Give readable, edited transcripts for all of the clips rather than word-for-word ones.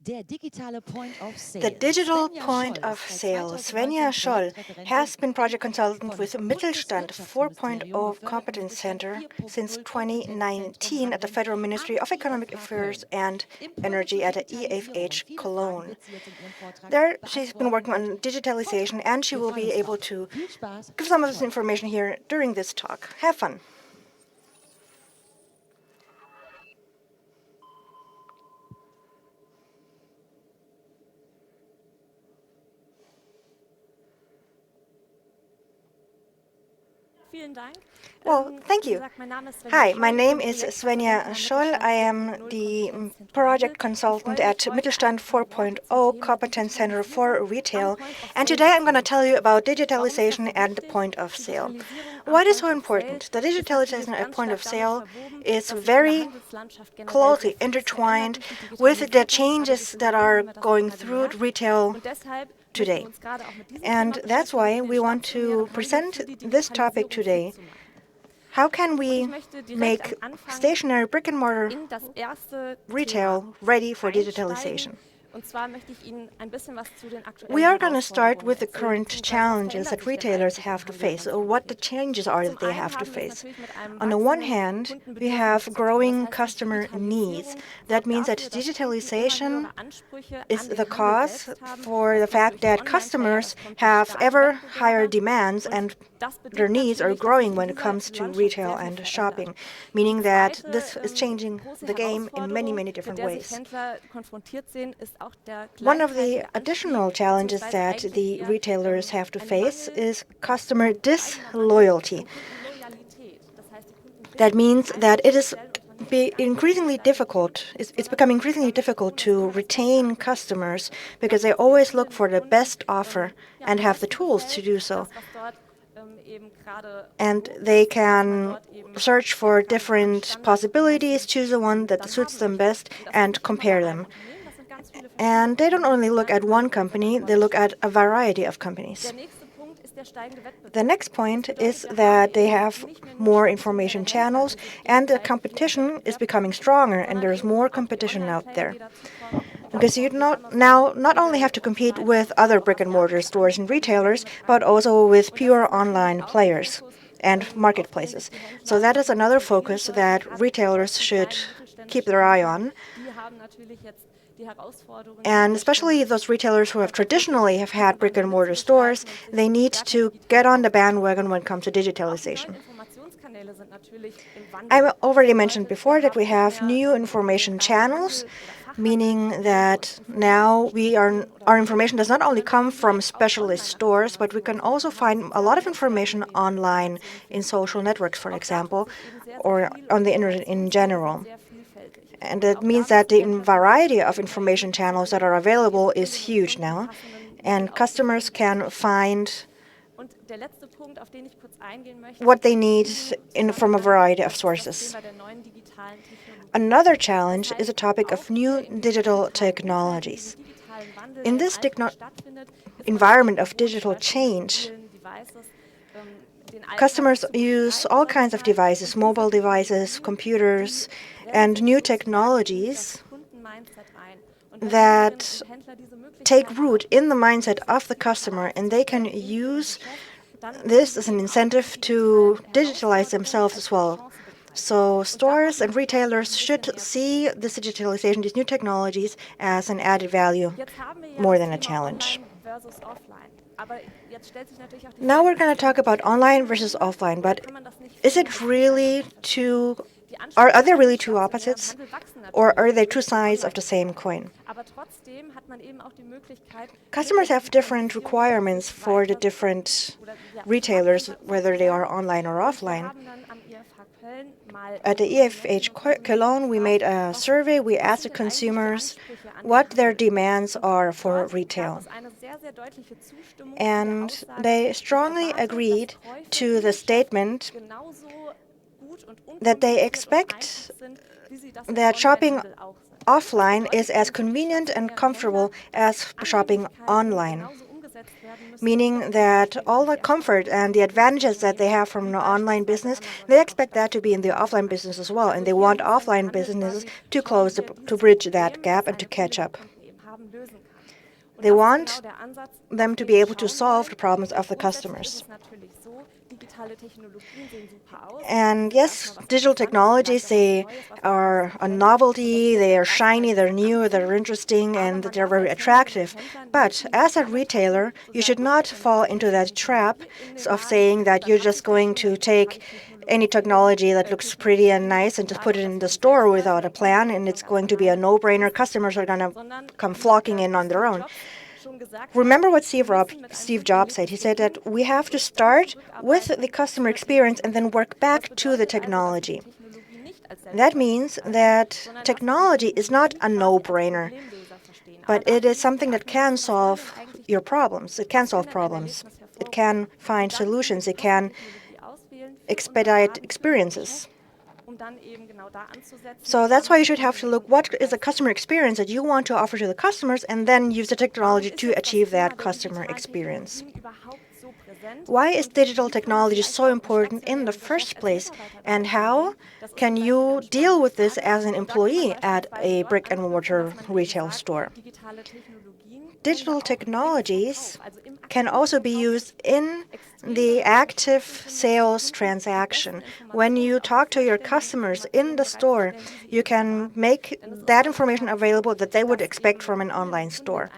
The digital point of sale. Svenja Scholl has been project consultant with Mittelstand 4.0 Competence Center since 2019 at the Federal Ministry of Economic Affairs and Energy at the EFH Cologne. There, she's been working on digitalization, and she will be able to give some of this information here during this talk. Have fun. Well, thank you. Hi, my name is Svenja Scholl. I am the project consultant at Mittelstand 4.0 Competence Center for Retail. And today I'm going to tell you about digitalization and the point of sale. Why it is so important? The digitalization at point of sale is very closely intertwined with the changes that are going through retail today. And that's why we want to present this topic today. How can we make stationary brick-and-mortar retail ready for digitalization? We are going to start with the current challenges that retailers have to face, or what the changes are that they have to face. On the one hand, we have growing customer needs. That means that digitalization is the cause for the fact that customers have ever higher demands and their needs are growing when it comes to retail and shopping, meaning that this is changing the game in many, many different ways. One of the additional challenges that the retailers have to face is customer disloyalty. That means that it is increasingly difficult, it's becoming increasingly difficult to retain customers because they always look for the best offer and have the tools to do so. And they can search for different possibilities, choose the one that suits them best, and compare them. And they don't only look at one company, they look at a variety of companies. The next point is that they have more information channels and the competition is becoming stronger and there's more competition out there. Because you now not only have to compete with other brick-and-mortar stores and retailers, but also with pure online players and marketplaces. So that is another focus that retailers should keep their eye on. And especially those retailers who have traditionally had brick-and-mortar stores, they need to get on the bandwagon when it comes to digitalization. I already mentioned before that we have new information channels, meaning that now our information does not only come from specialist stores, but we can also find a lot of information online in social networks, for example, or on the internet in general. And that means that the variety of information channels that are available is huge now, and customers can find what they need from a variety of sources. Another challenge is a topic of new digital technologies. In this environment of digital change, customers use all kinds of devices, mobile devices, computers, and new technologies that take root in the mindset of the customer, and they can use this as an incentive to digitalize themselves as well. So stores and retailers should see this digitalization, these new technologies, as an added value more than a challenge. Now we're going to talk about online versus offline, but is it really are there really two opposites, or are they two sides of the same coin? Customers have different requirements for the different retailers, whether they are online or offline. At the EFH Cologne, we made a survey. We asked the consumers what their demands are for retail. And they strongly agreed to the statement that they expect that shopping offline is as convenient and comfortable as shopping online, meaning that all the comfort and the advantages that they have from the online business, they expect that to be in the offline business as well, and they want offline businesses to bridge that gap and to catch up. They want them to be able to solve the problems of the customers. And yes, digital technologies, they are a novelty, they are shiny, they're new, they're interesting, and they're very attractive. But as a retailer, you should not fall into that trap of saying that you're just going to take any technology that looks pretty and nice and just put it in the store without a plan, and it's going to be a no-brainer. Customers are going to come flocking in on their own. Remember what Steve Jobs said. He said that we have to start with the customer experience and then work back to the technology. That means that technology is not a no-brainer, but it is something that can solve your problems. It can solve problems. It can find solutions. It can expedite experiences. So that's why you should have to look what is the customer experience that you want to offer to the customers and then use the technology to achieve that customer experience. Why is digital technology so important in the first place, and how can you deal with this as an employee at a brick-and-mortar retail store? Digital technologies can also be used in the active sales transaction. When you talk to your customers in the store, you can make that information available that they would expect from an online store.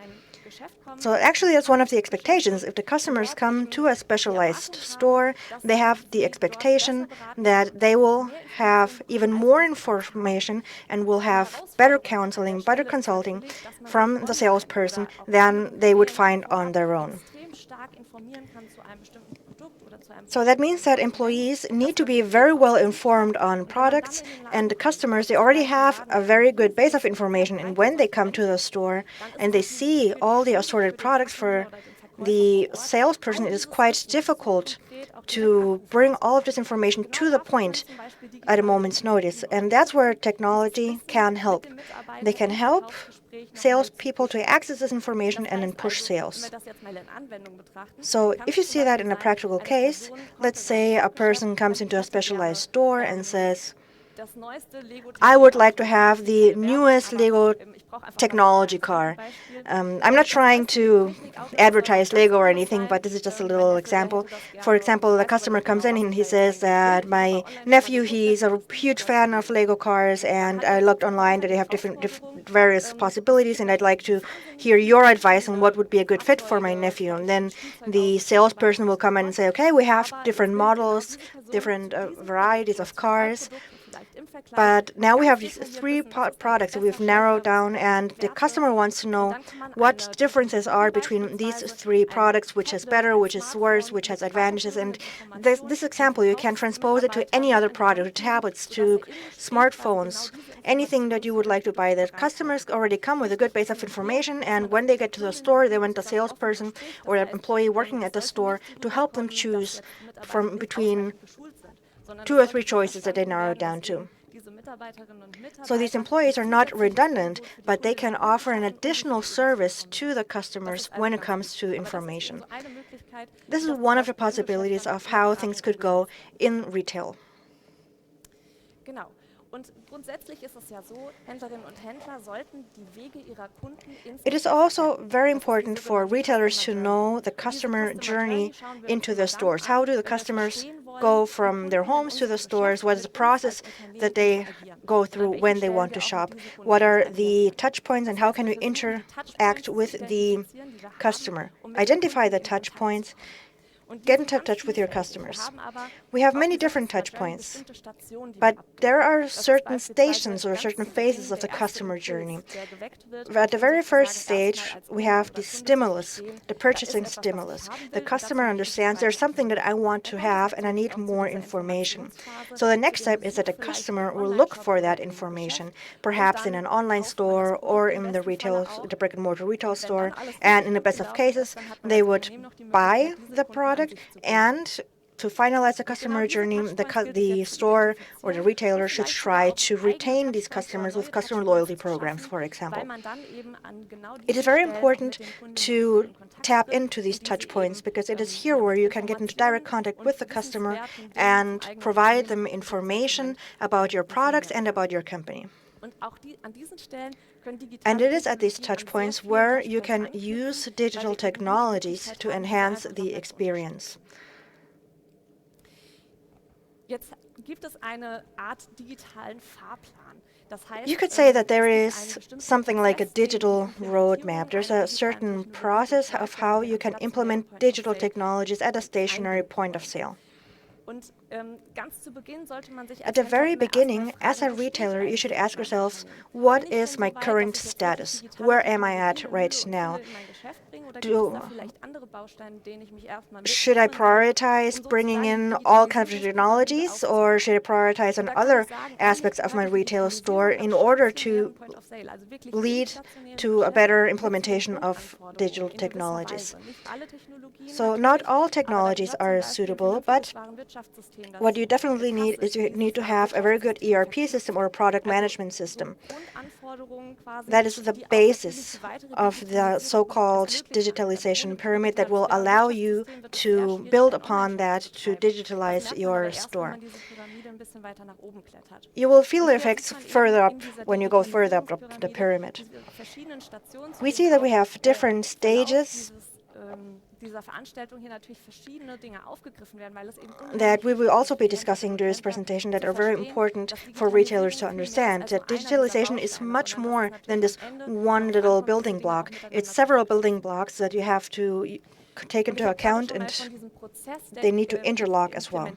So actually, that's one of the expectations. If the customers come to a specialized store, they have the expectation that they will have even more information and will have better counseling, better consulting from the salesperson than they would find on their own. So that means that employees need to be very well informed on products, and the customers, they already have a very good base of information. And when they come to the store and they see all the assorted products, for the salesperson, it is quite difficult to bring all of this information to the point at a moment's notice. And that's where technology can help. They can help salespeople to access this information and then push sales. So if you see that in a practical case, let's say a person comes into a specialized store and says, I would like to have the newest Lego technology car. I'm not trying to advertise Lego or anything, but this is just a little example. For example, the customer comes in and he says that my nephew, he's a huge fan of Lego cars, and I looked online that they have various possibilities, and I'd like to hear your advice on what would be a good fit for my nephew. And then the salesperson will come in and say, okay, we have different models, different varieties of cars. But now we have these three products that we've narrowed down, and the customer wants to know what differences are between these three products, which is better, which is worse, which has advantages. And this example, you can transpose it to any other product, to tablets, to smartphones, anything that you would like to buy. The customers already come with a good base of information, and when they get to the store, they want the salesperson or the employee working at the store to help them choose from between 2 or 3 choices that they narrow down to. So these employees are not redundant, but they can offer an additional service to the customers when it comes to information. This is one of the possibilities of how things could go in retail. It is also very important for retailers to know the customer journey into the stores. How do the customers go from their homes to the stores? What is the process that they go through when they want to shop? What are the touch points, and how can we interact with the customer? Identify the touch points. Get in touch with your customers. We have many different touch points, but there are certain stations or certain phases of the customer journey. At the very first stage, we have the stimulus, the purchasing stimulus. The customer understands there's something that I want to have and I need more information. So the next step is that the customer will look for that information, perhaps in an online store or in the brick-and-mortar retail store, and in the best of cases, they would buy the product. And to finalize the customer journey, the store or the retailer should try to retain these customers with customer loyalty programs, for example. It is very important to tap into these touch points, because it is here where you can get into direct contact with the customer and provide them information about your products and about your company. And it is at these touch points where you can use digital technologies to enhance the experience. You could say that there is something like a digital roadmap. There's a certain process of how you can implement digital technologies at a stationary point of sale. At the very beginning, as a retailer, you should ask yourselves, what is my current status? Where am I at right now? Should I prioritize bringing in all kinds of technologies, or should I prioritize on other aspects of my retail store in order to lead to a better implementation of digital technologies? So not all technologies are suitable, but what you definitely need is you need to have a very good ERP system or a product management system. That is the basis of the so-called digitalization pyramid that will allow you to build upon that to digitalize your store. You will feel the effects further up when you go further up the pyramid. We see that we have different stages that we will also be discussing during this presentation that are very important for retailers to understand. That digitalization is much more than this one little building block. It's several building blocks that you have to take into account, and they need to interlock as well.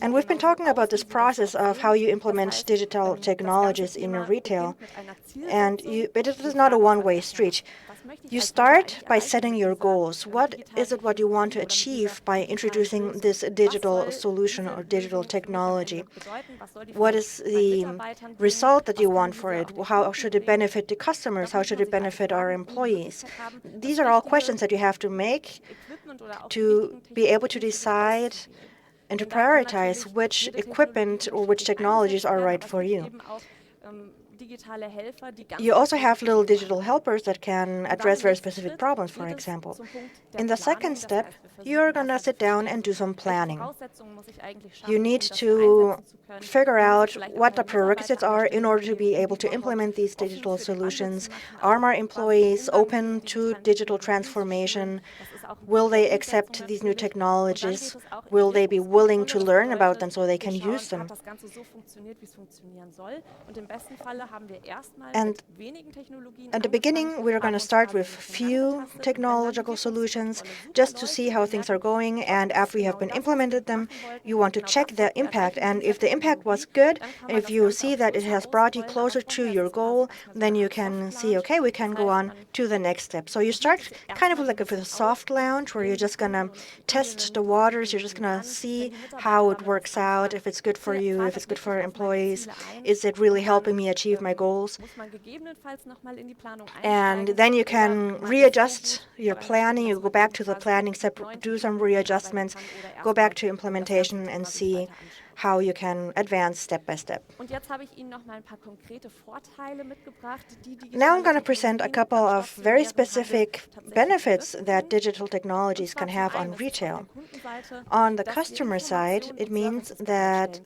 And we've been talking about this process of how you implement digital technologies in your retail, and it is not a one-way street. You start by setting your goals. What is it what you want to achieve by introducing this digital solution or digital technology? What is the result that you want for it? How should it benefit the customers? How should it benefit our employees? These are all questions that you have to make to be able to decide and to prioritize which equipment or which technologies are right for you. You also have little digital helpers that can address very specific problems, for example. In the second step, you're going to sit down and do some planning. You need to figure out what the prerequisites are in order to be able to implement these digital solutions. Are my employees open to digital transformation? Will they accept these new technologies? Will they be willing to learn about them so they can use them? And at the beginning, we're going to start with few technological solutions just to see how things are going. And after you have been implemented them, you want to check the impact. And if the impact was good, if you see that it has brought you closer to your goal, then you can see, okay, we can go on to the next step. So you start kind of like with a soft launch where you're just going to test the waters. You're just going to see how it works out, if it's good for you, if it's good for employees. Is it really helping me achieve my goals? And then you can readjust your planning. You go back to the planning step, do some readjustments, go back to implementation and see how you can advance step by step. Now I'm going to present a couple of very specific benefits that digital technologies can have on retail. On the customer side, it means that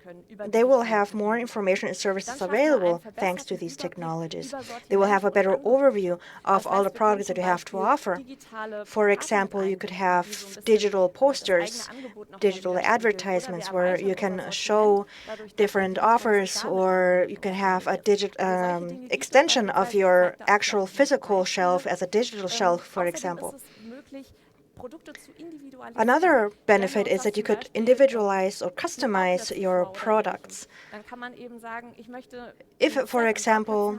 they will have more information and services available thanks to these technologies. They will have a better overview of all the products that you have to offer. For example, you could have digital posters, digital advertisements where you can show different offers, or you can have a extension of your actual physical shelf as a digital shelf, for example. Another benefit is that you could individualize or customize your products. If, for example,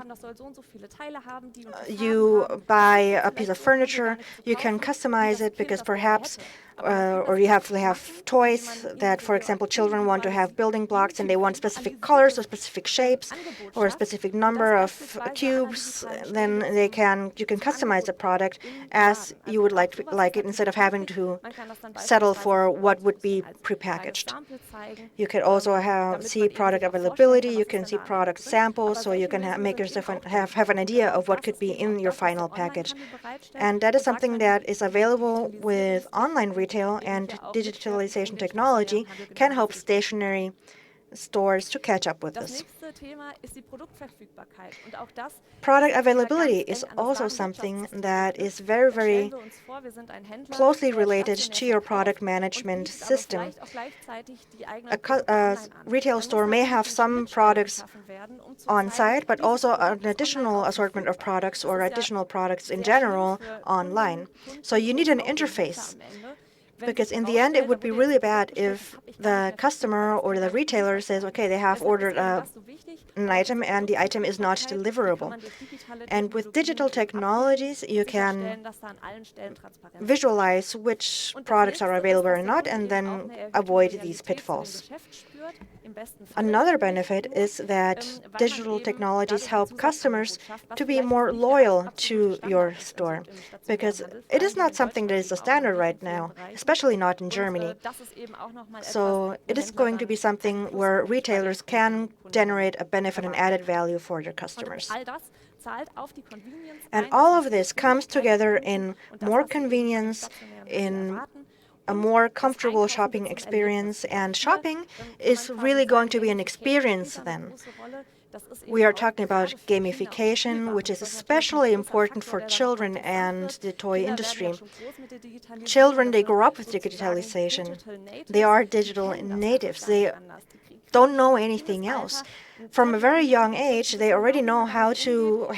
you buy a piece of furniture, you can customize it because perhaps or you have toys that, for example, children want to have building blocks and they want specific colors or specific shapes or a specific number of cubes. Then you can customize the product as you would like it, instead of having to settle for what would be prepackaged. You can also see product availability. You can see product samples, so you can make yourself have an idea of what could be in your final package. And that is something that is available with online retail, and digitalization technology can help stationary stores to catch up with this. Product availability is also something that is very, very closely related to your product management system. A retail store may have some products on site, but also an additional assortment of products or additional products in general online. So you need an interface, because in the end, it would be really bad if the customer or the retailer says, okay, they have ordered an item and the item is not deliverable. And with digital technologies, you can visualize which products are available or not and then avoid these pitfalls. Another benefit is that digital technologies help customers to be more loyal to your store, because it is not something that is a standard right now, especially not in Germany. So it is going to be something where retailers can generate a benefit and added value for their customers. And all of this comes together in more convenience, in a more comfortable shopping experience, and shopping is really going to be an experience then. We are talking about gamification, which is especially important for children and the toy industry. Children, they grow up with digitalization. They are digital natives. They don't know anything else. From a very young age, they already know how to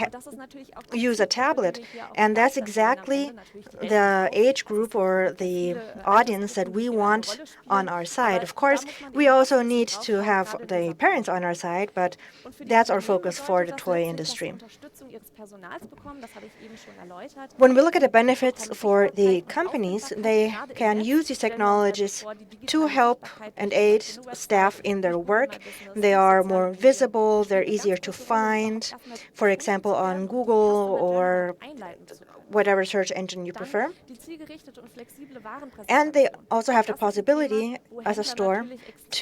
use a tablet, and that's exactly the age group or the audience that we want on our side. Of course, we also need to have the parents on our side, but that's our focus for the toy industry. When we look at the benefits for the companies, they can use these technologies to help and aid staff in their work. They are more visible, they're easier to find, for example, on Google or whatever search engine you prefer. And they also have the possibility, as a store,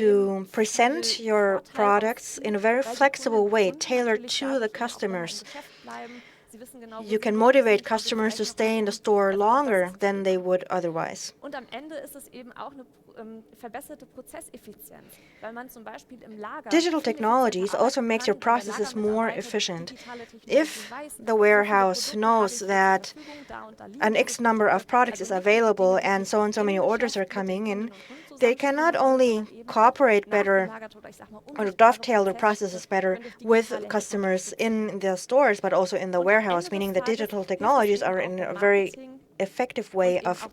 to present your products in a very flexible way, tailored to the customers. You can motivate customers to stay in the store longer than they would otherwise. Digital technologies also makes your processes more efficient. If the warehouse knows that an X number of products is available and so many orders are coming in, they can not only cooperate better or dovetail their processes better with customers in the stores, but also in the warehouse, meaning that digital technologies are in a very effective way of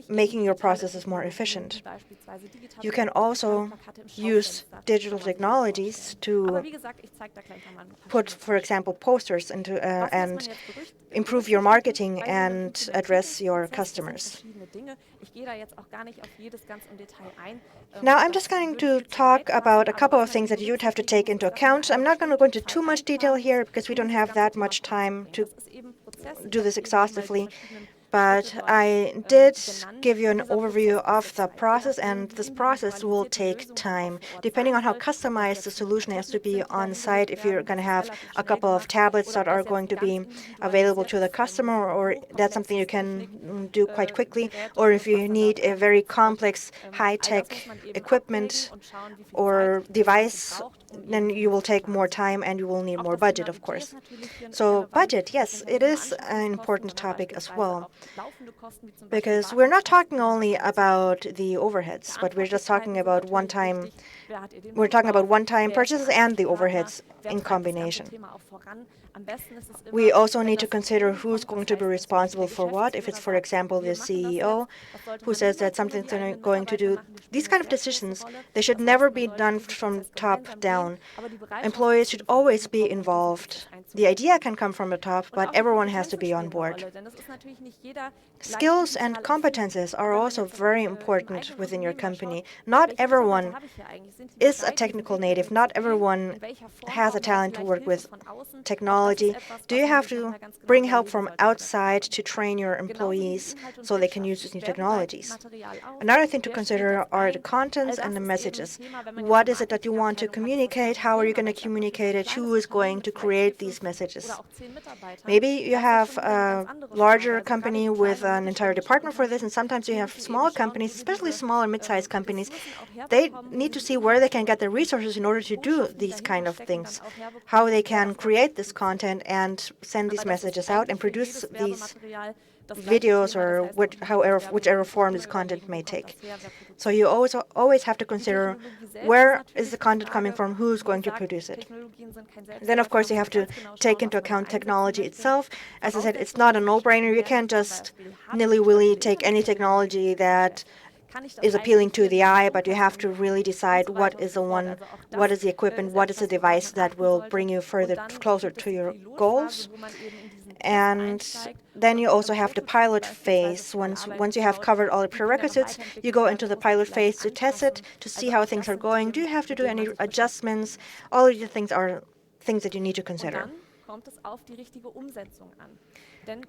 making your processes more efficient. You can also use digital technologies to put, for example, posters into and improve your marketing and address your customers. Now I'm just going to talk about a couple of things that you'd have to take into account. I'm not going to go into too much detail here because we don't have that much time to do this exhaustively. But I did give you an overview of the process, and this process will take time. Depending on how customized the solution has to be on site, if you're going to have a couple of tablets that are going to be available to the customer, or that's something you can do quite quickly, or if you need a very complex high-tech equipment or device, then you will take more time and you will need more budget, of course. So budget, yes, it is an important topic as well, because we're not talking only about the overheads, but we're just talking about one-time purchases and the overheads in combination. We also need to consider who's going to be responsible for what. If it's, for example, the CEO who says that something's going to do, these kind of decisions, they should never be done from top down. Employees should always be involved. The idea can come from the top, but everyone has to be on board. Skills and competences are also very important within your company. Not everyone is a technical native. Not everyone has a talent to work with technology. Do you have to bring help from outside to train your employees so they can use these new technologies? Another thing to consider are the contents and the messages. What is it that you want to communicate? How are you going to communicate it? Who is going to create these messages? Maybe you have a larger company company with an entire department for this, and sometimes you have small companies, especially small and mid-sized companies. They need to see where they can get the resources in order to do these kind of things, how they can create this content and send these messages out and produce these videos or whichever form this content may take. So you always have to consider where is the content coming from, who's going to produce it. Then, of course, you have to take into account technology itself. As I said, it's not a no-brainer. You can't just nilly-willy take any technology that is appealing to the eye, but you have to really decide what is the equipment, what is the device that will bring you closer to your goals. And then you also have the pilot phase. Once you have covered all the prerequisites, you go into the pilot phase to test it, to see how things are going. Do you have to do any adjustments? All of these things are things that you need to consider.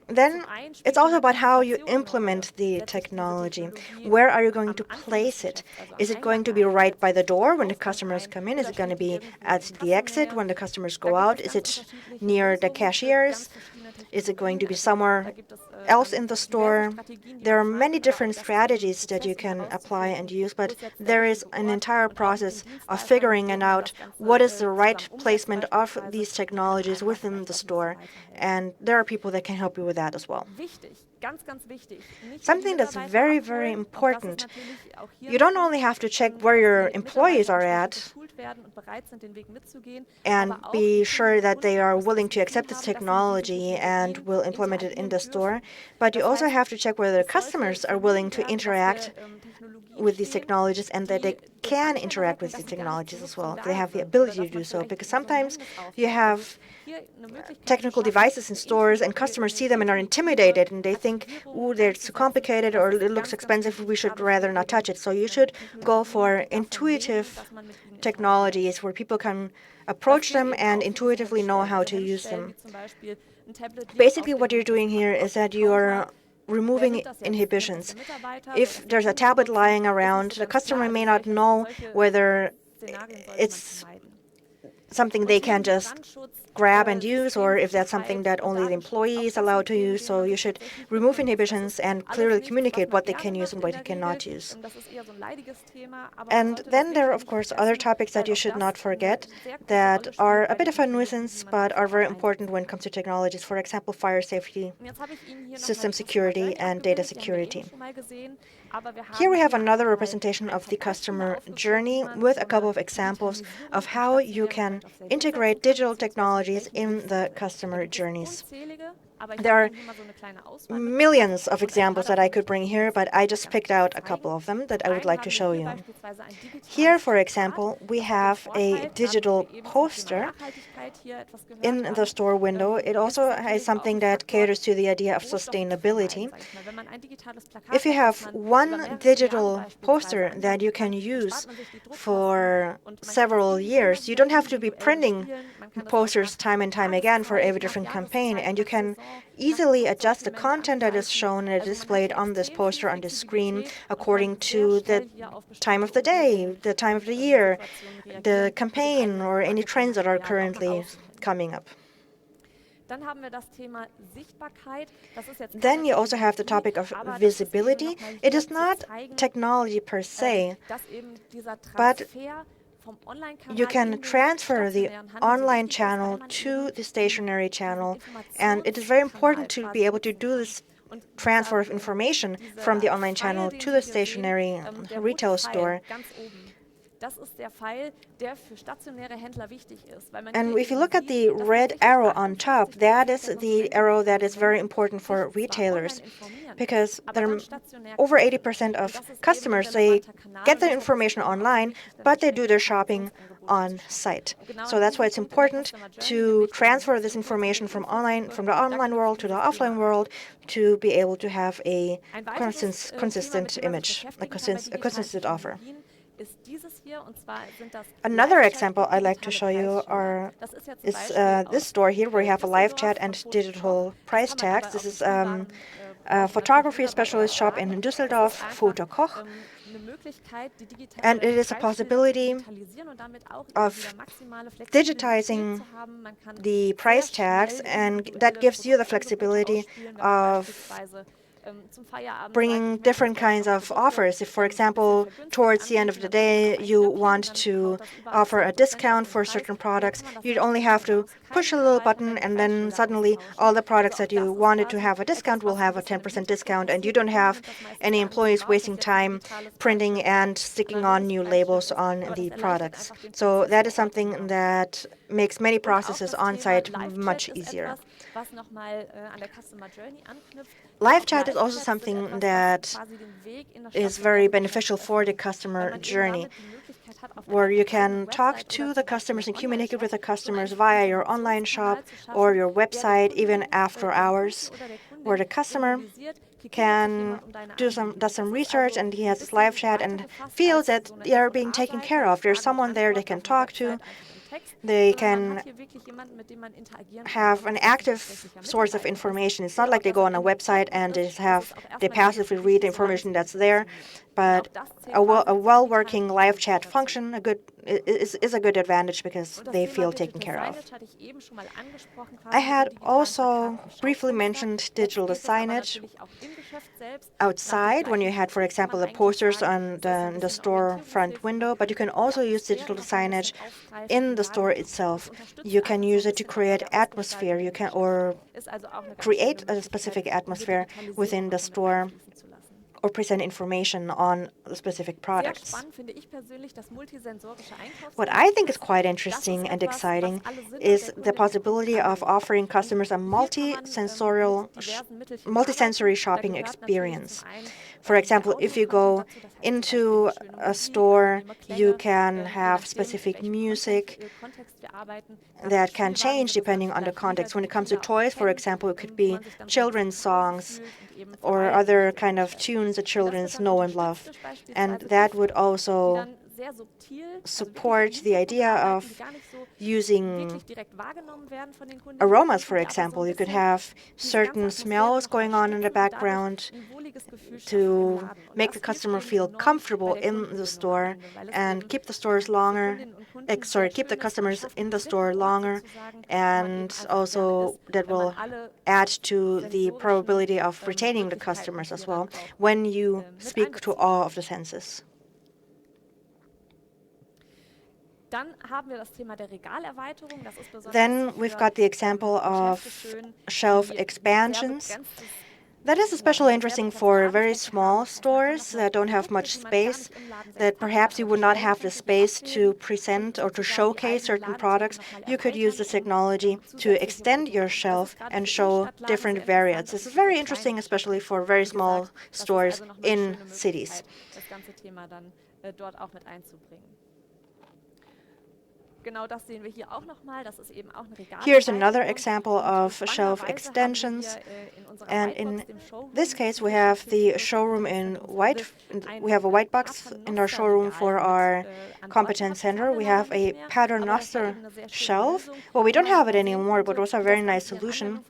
Then it's also about how you implement the technology. Where are you going to place it? Is it going to be right by the door when the customers come in? Is it going to be at the exit when the customers go out? Is it near the cashiers? Is it going to be somewhere else in the store? There are many different strategies that you can apply and use, but there is an entire process of figuring out what is the right placement of these technologies within the store. And there are people that can help you with that as well. Something that's very, very important. You don't only have to check where your employees are at and be sure that they are willing to accept this technology and will implement it in the store, but you also have to check whether the customers are willing to interact with these technologies and that they can interact with these technologies as well. They have the ability to do so, because sometimes you have technical devices in stores and customers see them and are intimidated and they think, ooh, they're too complicated or it looks expensive, we should rather not touch it. So you should go for intuitive technologies where people can approach them and intuitively know how to use them. Basically, what you're doing here is that you're removing inhibitions. If there's a tablet lying around, the customer may not know whether it's something they can just grab and use, or if that's something that only the employee is allowed to use. So you should remove inhibitions and clearly communicate what they can use and what they cannot use. And then there are, of course, other topics that you should not forget that are a bit of a nuisance, but are very important when it comes to technologies. For example, fire safety, system security, and data security. Here we have another representation of the customer journey with a couple of examples of how you can integrate digital technologies in the customer journeys. There are millions of examples that I could bring here, but I just picked out a couple of them that I would like to show you. Here, for example, we have a digital poster in the store window. It also is something that caters to the idea of sustainability. If you have one digital poster that you can use for several years, you don't have to be printing posters time and time again for every different campaign, and you can easily adjust the content that is shown and displayed on this poster, on this screen, according to the time of the day, the time of the year, the campaign, or any trends that are currently coming up. Then you also have the topic of visibility. It is not technology per se, but you can transfer the online channel to the stationary channel, and it is very important to be able to do this transfer of information from the online channel to the stationary retail store. And if you look at the red arrow on top, that is the arrow that is very important for retailers, because over 80% of customers, they get their information online, but they do their shopping on site. So that's why it's important to transfer this information from the online world to the offline world to be able to have a consistent image, a consistent offer. Another example I'd like to show you is this store here, where you have a live chat and digital price tags. This is a photography specialist shop in Düsseldorf, Foto Koch. And it is a possibility of digitizing the price tags, and that gives you the flexibility of bringing different kinds of offers. If, for example, towards the end of the day, you want to offer a discount for certain products, you'd only have to push a little button, and then suddenly all the products that you wanted to have a discount will have a 10% discount, and you don't have any employees wasting time printing and sticking on new labels on the products. So that is something that makes many processes on-site much easier. Live chat is also something that is very beneficial for the customer journey, where you can talk to the customers and communicate with the customers via your online shop or your website, even after hours, where the customer can does some research, and he has this live chat and feels that they are being taken care of. There's someone there they can talk to. They can have an active source of information. It's not like they go on a website and they passively read the information that's there, but a well-working live chat function is a good advantage because they feel taken care of. I had also briefly mentioned digital signage outside when you had, for example, the posters on the store front window, but you can also use digital signage in the store itself. You can use it to create atmosphere. You can create a specific atmosphere within the store or present information on the specific products. What I think is quite interesting and exciting is the possibility of offering customers a multi-sensory shopping experience. For example, if you go into a store, you can have specific music that can change depending on the context. When it comes to toys, for example, it could be children's songs or other kind of tunes that children know and love. And that would also support the idea of using aromas, for example. You could have certain smells going on in the background to make the customer feel comfortable in the store and keep the customers in the store longer, and also that will add to the probability of retaining the customers as well when you speak to all of the senses. Then we've got the example of shelf expansions. That is especially interesting for very small stores that don't have much space, that perhaps you would not have the space to present or to showcase certain products. You could use this technology to extend your shelf and show different variants. This is very interesting, especially for very small stores in cities. Here's another example of shelf extensions, and in this case we have the showroom in white. We have a white box in our showroom for our competence center. We have a Paternoster shelf. Well, we don't have it anymore, but it was a very nice solution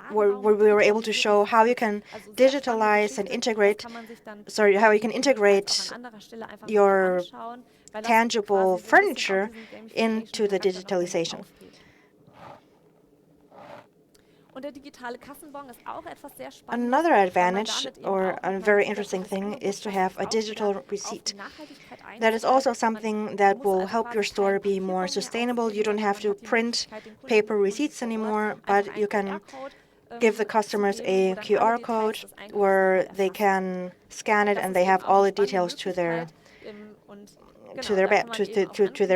where we were able to show how you can digitalize and integrate, how you can integrate your tangible furniture into the digitalization. Another advantage, or a very interesting thing, is to have a digital receipt. That is also something that will help your store be more sustainable. You don't have to print paper receipts anymore, but you can give the customers a QR code where they can scan it and they have all the details to their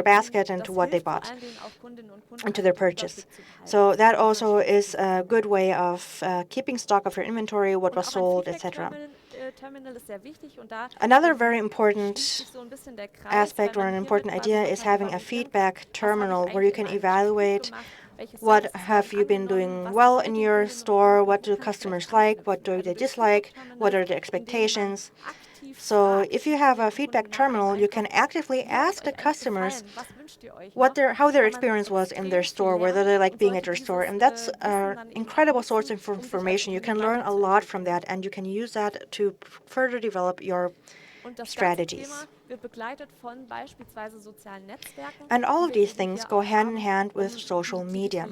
basket and to what they bought and to their purchase. So that also is a good way of keeping stock of your inventory, what was sold, etc. Another very important aspect or an important idea is having a feedback terminal where you can evaluate what have you been doing well in your store, what do customers like, what do they dislike, what are the expectations. So if you have a feedback terminal, you can actively ask the customers how their experience was in their store, whether they like being at your store. And that's an incredible source of information. You can learn a lot from that, and you can use that to further develop your strategies. And all of these things go hand in hand with social media.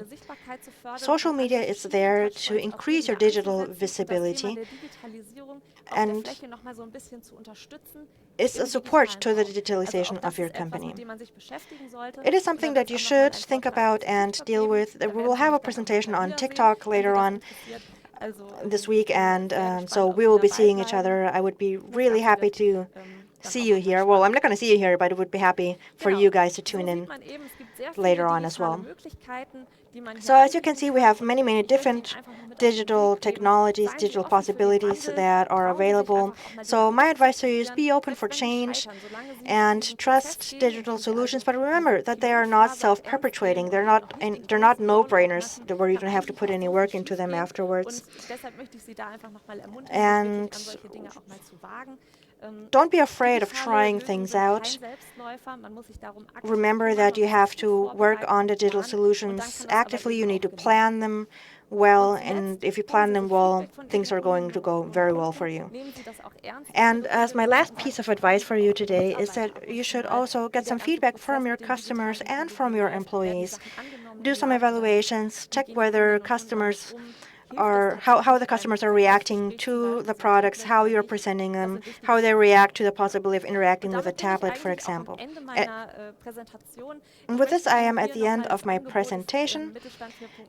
Social media is there to increase your digital visibility and is a support to the digitalization of your company. It is something that you should think about and deal with. We will have a presentation on TikTok later on this week, and so we will be seeing each other. I would be really happy to see you here. Well, I'm not going to see you here, but I would be happy for you guys to tune in later on as well. So as you can see, we have many different digital technologies, digital possibilities that are available. So my advice to you is be open for change and trust digital solutions, but remember that they are not self-perpetuating. They're not no-brainers where you don't have to put any work into them afterwards. And don't be afraid of trying things out. Remember that you have to work on the digital solutions actively. You need to plan them well, and if you plan them well, things are going to go very well for you. And as my last piece of advice for you today is that you should also get some feedback from your customers and from your employees. Do some evaluations, check whether customers are how the customers are reacting to the products, how you're presenting them, how they react to the possibility of interacting with a tablet, for example. And with this, I am at the end of my presentation,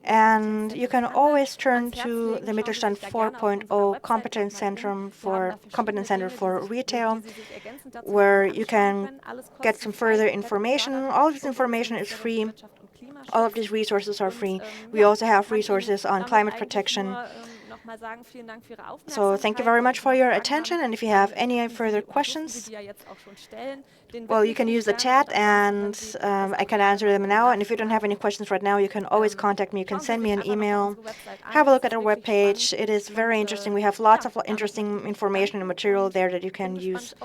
and you can always turn to the Mittelstand 4.0 Competence Center for Retail, where you can get some further information. All of this information is free. All of these resources are free. We also have resources on climate protection. So thank you very much for your attention, and if you have any further questions, well, you can use the chat, and I can answer them now. And if you don't have any questions right now, you can always contact me. You can send me an email. Have a look at our webpage. It is very interesting. We have lots of interesting information and material there that you can use.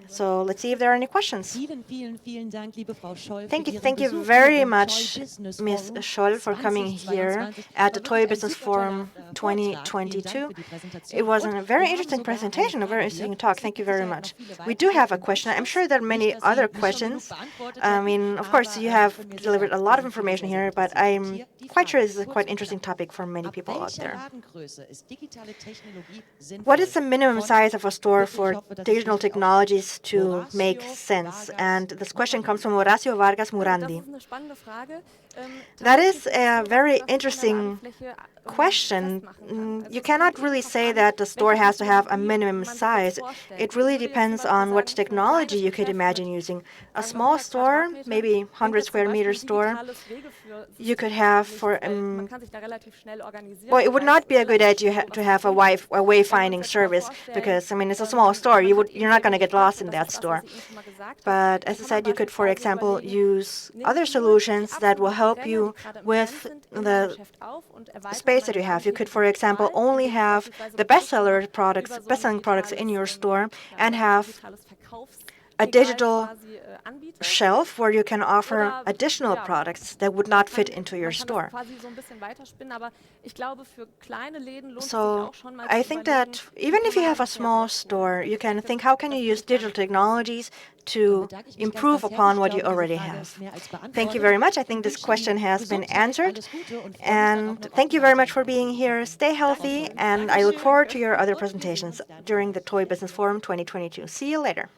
So let's see if there are any questions. Thank you very much, Ms. Scholl, for coming here at the Toy Business Forum 2022. It was a very interesting presentation, a very interesting talk. Thank you very much. We do have a question. I'm sure there are many other questions. I mean, of course, you have delivered a lot of information here, but I'm quite sure this is a quite interesting topic for many people out there. What is the minimum size of a store for digital technologies to make sense? And this question comes from Horacio Vargas Murandi. That is a very interesting question. You cannot really say that the store has to have a minimum size. It really depends on what technology you could imagine using. A small store, maybe 100 square meter store, you could have for well, it would not be a good idea to have a wayfinding service because, I mean, it's a small store. You're not going to get lost in that store. But as I said, you could, for example, use other solutions that will help you with the space that you have. You could, for example, only have the best-selling products in your store and have a digital shelf where you can offer additional products that would not fit into your store. So I think that even if you have a small store, you can think, how can you use digital technologies to improve upon what you already have? Thank you very much. I think this question has been answered. And thank you very much for being here. Stay healthy, and I look forward to your other presentations during the Toy Business Forum 2022. See you later.